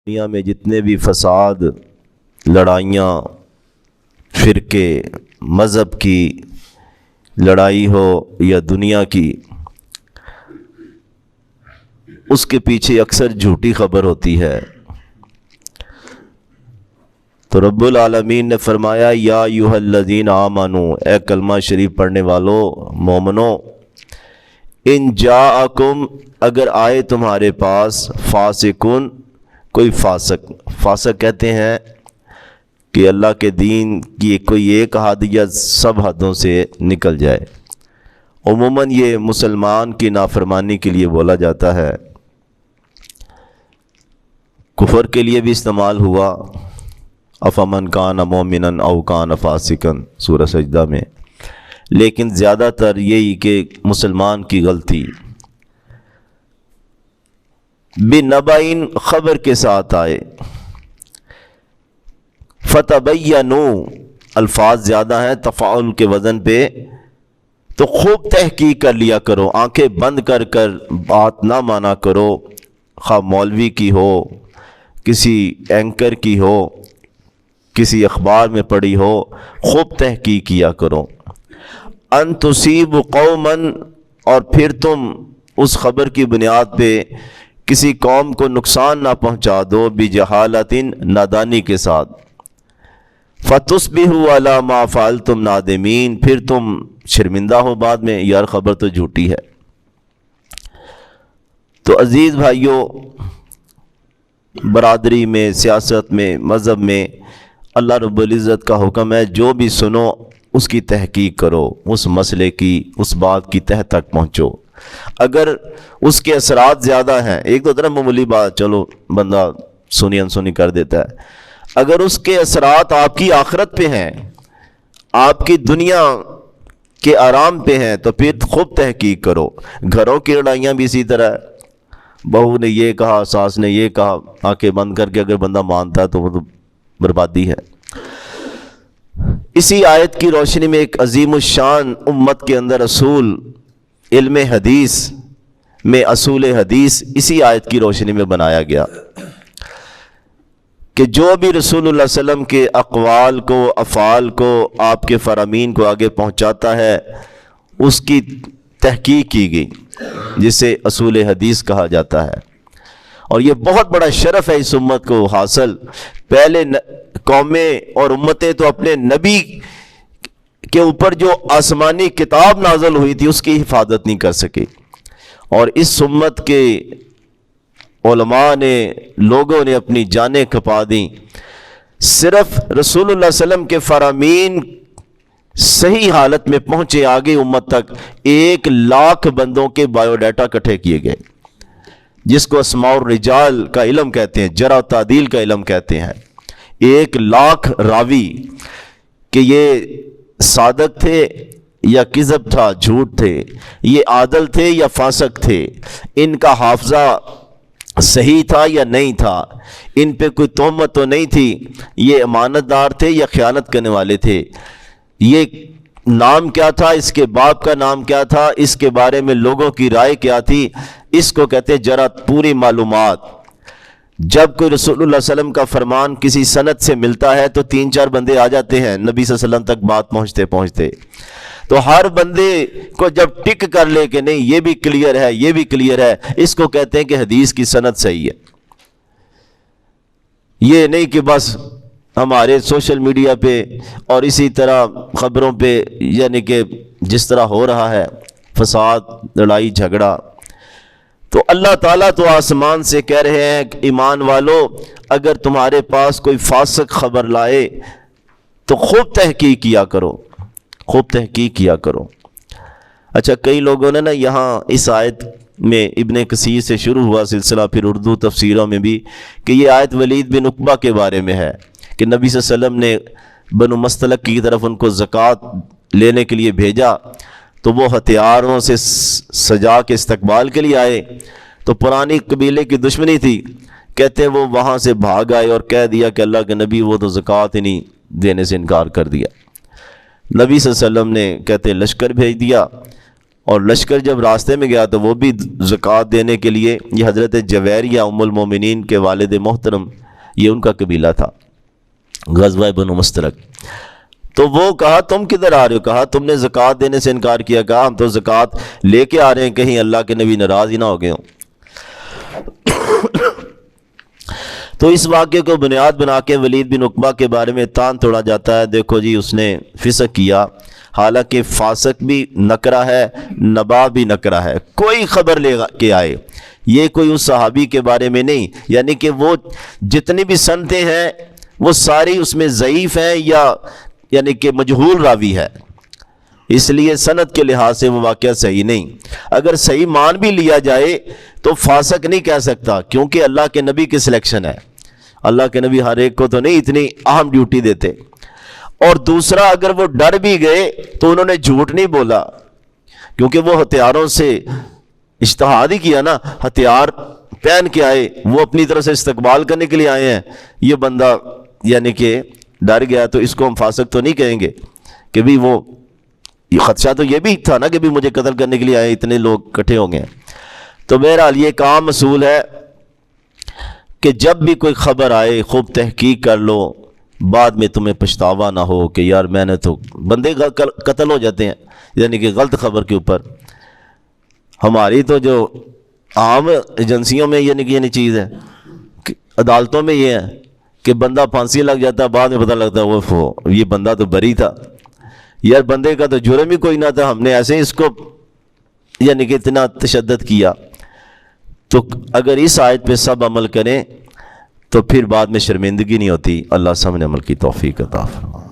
دنیا میں جتنے بھی فساد، لڑائیاں، فرقے، مذہب کی لڑائی ہو یا دنیا کی، اس کے پیچھے اکثر جھوٹی خبر ہوتی ہے۔ تو رب العالمین نے فرمایا یا ایھا الذین آمنو، اے کلمہ شریف پڑھنے والو مومنو، ان جاءکم، اگر آئے تمہارے پاس فاسقون، کوئی فاسق کہتے ہیں کہ اللہ کے دین کی کوئی ایک حد یا سب حدوں سے نکل جائے۔ عموماً یہ مسلمان کی نافرمانی کے لیے بولا جاتا ہے، کفر کے لیے بھی استعمال ہوا، افمن کان مومنا او کان فاسقا سورہ سجدہ میں، لیکن زیادہ تر یہی کہ مسلمان کی غلطی بنبئن، خبر کے ساتھ آئے۔ فتبینوا، الفاظ زیادہ ہیں تفاعل کے وزن پہ، تو خوب تحقیق کر لیا کرو، آنکھیں بند کر کر بات نہ مانا کرو، خواہ مولوی کی ہو، کسی اینکر کی ہو، کسی اخبار میں پڑھی ہو، خوب تحقیق کیا کرو۔ ان تصیبوا قوما، اور پھر تم اس خبر کی بنیاد پہ کسی قوم کو نقصان نہ پہنچا دو، بجہالۃ، نادانی کے ساتھ، فتصبحوا علی ما فعلتم نادمین، پھر تم شرمندہ ہو بعد میں، یار خبر تو جھوٹی ہے۔ تو عزیز بھائیوں، برادری میں، سیاست میں، مذہب میں اللہ رب العزت کا حکم ہے جو بھی سنو اس کی تحقیق کرو، اس مسئلے کی، اس بات کی تہ تک پہنچو۔ اگر اس کے اثرات زیادہ ہیں، ایک تو طرف معمولی بات چلو بندہ سنی انسنی کر دیتا ہے، اگر اس کے اثرات آپ کی آخرت پہ ہیں، آپ کی دنیا کے آرام پہ ہیں، تو پھر خوب تحقیق کرو۔ گھروں کی لڑائیاں بھی اسی طرح ہے، بہو نے یہ کہا، ساس نے یہ کہا، آنکھیں بند کر کے اگر بندہ مانتا ہے تو وہ تو بربادی ہے۔ اسی آیت کی روشنی میں ایک عظیم الشان امت کے اندر اصول، علم حدیث میں اصول حدیث اسی آیت کی روشنی میں بنایا گیا کہ جو بھی رسول اللہ صلی اللہ علیہ وسلم کے اقوال کو، افعال کو، آپ کے فرامین کو آگے پہنچاتا ہے، اس کی تحقیق کی گئی، جسے اصول حدیث کہا جاتا ہے۔ اور یہ بہت بڑا شرف ہے اس امت کو حاصل۔ پہلے قومیں اور امتیں تو اپنے نبی کے اوپر جو آسمانی کتاب نازل ہوئی تھی اس کی حفاظت نہیں کر سکے، اور اس امت کے علماء نے، لوگوں نے اپنی جانیں کھپا دیں، صرف رسول اللہ صلی اللہ علیہ وسلم کے فرامین صحیح حالت میں پہنچے آگے امت تک 1,00,000 بندوں کے بایو ڈیٹا اکٹھے کیے گئے، جس کو اسماء الرجال کا علم کہتے ہیں، جرح و تعدیل کا علم کہتے ہیں۔ 1,00,000 راوی کہ یہ صادق تھے یا کذب تھا، جھوٹ تھے، یہ عادل تھے یا فاسق تھے، ان کا حافظہ صحیح تھا یا نہیں تھا، ان پہ کوئی تہمت تو نہیں تھی، یہ امانت دار تھے یا خیانت کرنے والے تھے، یہ نام کیا تھا، اس کے باپ کا نام کیا تھا، اس کے بارے میں لوگوں کی رائے کیا تھی، اس کو کہتے ہیں جرح، پوری معلومات۔ جب کوئی رسول اللہ صلی اللہ علیہ وسلم کا فرمان کسی سند سے ملتا ہے تو 3-4 بندے آ جاتے ہیں نبی صلی اللہ علیہ وسلم تک بات پہنچتے، تو ہر بندے کو جب ٹک کر لے کہ نہیں یہ بھی کلیئر ہے، یہ بھی کلیئر ہے، اس کو کہتے ہیں کہ حدیث کی سند صحیح ہے۔ یہ نہیں کہ بس ہمارے سوشل میڈیا پہ اور اسی طرح خبروں پہ، یعنی کہ جس طرح ہو رہا ہے فساد، لڑائی جھگڑا، تو اللہ تعالیٰ تو آسمان سے کہہ رہے ہیں کہ ایمان والو، اگر تمہارے پاس کوئی فاسق خبر لائے تو خوب تحقیق کیا کرو، خوب تحقیق کیا کرو۔ اچھا، کئی لوگوں نے نا یہاں اس آیت میں ابن کثیر سے شروع ہوا سلسلہ، پھر اردو تفسیروں میں بھی، کہ یہ آیت ولید بن عقبہ کے بارے میں ہے کہ نبی صلی اللہ علیہ وسلم نے بنو مستلق کی طرف ان کو زکوٰۃ لینے کے لیے بھیجا، تو وہ ہتھیاروں سے سجا کے استقبال کے لیے آئے، تو پرانی قبیلے کی دشمنی تھی، کہتے وہ وہاں سے بھاگ آئے اور کہہ دیا کہ اللہ کے نبی وہ تو زکوٰۃ ہی نہیں دینے سے انکار کر دیا۔ نبی صلی اللہ علیہ وسلم نے کہتے لشکر بھیج دیا، اور لشکر جب راستے میں گیا تو وہ بھی زکوٰۃ دینے کے لیے، یہ حضرت جویریہ ام المومنین کے والد محترم، یہ ان کا قبیلہ تھا، غزوہ بنو مستلق۔ تو وہ کہا تم کدھر آ رہے ہو؟ کہا تم نے زکوٰۃ دینے سے انکار کیا۔ کہا ہم تو زکوٰۃ لے کے آ رہے ہیں، کہیں اللہ کے نبی ناراض ہی نہ ہو گئے ہوں۔ تو اس واقعے کو بنیاد بنا کے ولید بن عقبہ کے بارے میں تان توڑا جاتا ہے، دیکھو جی اس نے فسق کیا، حالانکہ فاسق بھی نکرہ ہے، نبا بھی نکرہ ہے، کوئی خبر لے کے آئے، یہ کوئی اس صحابی کے بارے میں نہیں، یعنی کہ وہ جتنی بھی سنتیں ہیں وہ ساری اس میں ضعیف ہیں یا یعنی کہ مجہول راوی ہے، اس لیے سند کے لحاظ سے وہ واقعہ صحیح نہیں۔ اگر صحیح مان بھی لیا جائے تو فاسق نہیں کہہ سکتا، کیونکہ اللہ کے نبی کی سلیکشن ہے، اللہ کے نبی ہر ایک کو تو نہیں اتنی اہم ڈیوٹی دیتے۔ اور دوسرا، اگر وہ ڈر بھی گئے تو انہوں نے جھوٹ نہیں بولا، کیونکہ وہ ہتھیاروں سے اجتہاد ہی کیا نا، ہتھیار پہن کے آئے، وہ اپنی طرف سے استقبال کرنے کے لیے آئے ہیں، یہ بندہ یعنی کہ ڈر گیا تو اس کو ہم فاسق تو نہیں کہیں گے کہ بھی وہ خدشہ تو یہ بھی تھا نا کہ بھی مجھے قتل کرنے کے لیے آئے، اتنے لوگ اکٹھے ہوں گے۔ تو بہرحال یہ ایک عام اصول ہے کہ جب بھی کوئی خبر آئے خوب تحقیق کر لو، بعد میں تمہیں پچھتاوا نہ ہو کہ یار میں نے تو، بندے قتل ہو جاتے ہیں یعنی کہ غلط خبر کے اوپر۔ ہماری تو جو عام ایجنسیوں میں یعنی چیز ہے، عدالتوں میں یہ ہے کہ بندہ پھانسی لگ جاتا ہے، بعد میں پتہ لگتا ہے وہ یہ بندہ تو بری تھا، یار بندے کا تو جرم ہی کوئی نہ تھا، ہم نے ایسے اس کو یعنی کہ اتنا تشدد کیا۔ تو اگر اس آیت پہ سب عمل کریں تو پھر بعد میں شرمندگی نہیں ہوتی۔ اللہ سب نے عمل کی توفیق عطا فرمائے۔